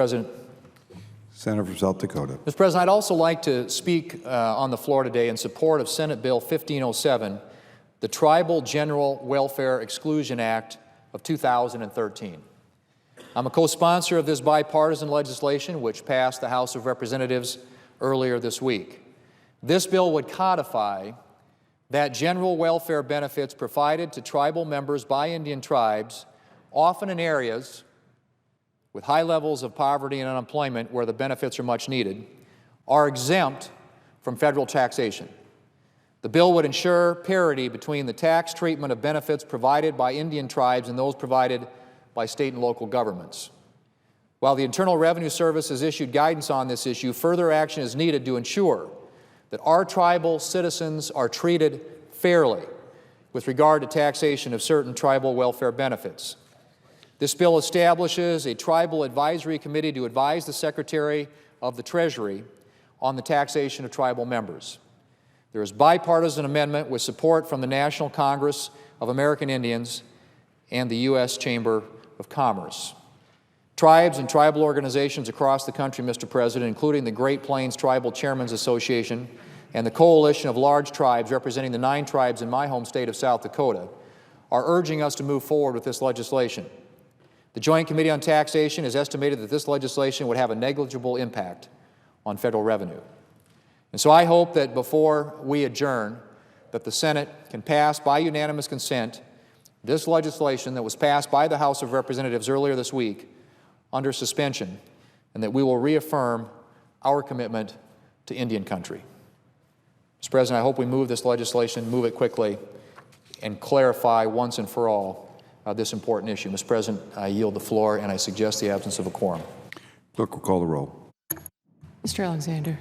President. Senator from South Dakota. Mr. President, I'd also like to speak on the floor today in support of Senate Bill 1507, the Tribal General Welfare Exclusion Act of 2013. I'm a co-sponsor of this bipartisan legislation, which passed the House of Representatives earlier this week. This bill would codify that general welfare benefits provided to tribal members by Indian tribes, often in areas with high levels of poverty and unemployment where the benefits are much needed, are exempt from federal taxation. The bill would ensure parity between the tax treatment of benefits provided by Indian tribes and those provided by state and local governments. While the Internal Revenue Service has issued guidance on this issue, further action is needed to ensure that our tribal citizens are treated fairly with regard to taxation of certain tribal welfare benefits. This bill establishes a tribal advisory committee to advise the Secretary of the Treasury on the taxation of tribal members. There is bipartisan amendment with support from the National Congress of American Indians and the U.S. Chamber of Commerce. Tribes and tribal organizations across the country, Mr. President, including the Great Plains Tribal Chairmen's Association and the Coalition of Large Tribes representing the 9 tribes in my home state of South Dakota, are urging us to move forward with this legislation. The Joint Committee on Taxation has estimated that this legislation would have a negligible impact on federal revenue. And so I hope that before we adjourn, that the Senate can pass by unanimous consent this legislation that was passed by the House of Representatives earlier this week under suspension, and that we will reaffirm our commitment to Indian country. Mr. President, I hope we move this legislation, move it quickly, and clarify once and for all this important issue. Mr. President, I yield the floor, and I suggest the absence of a quorum. Clerk will call the roll. Mr. Alexander.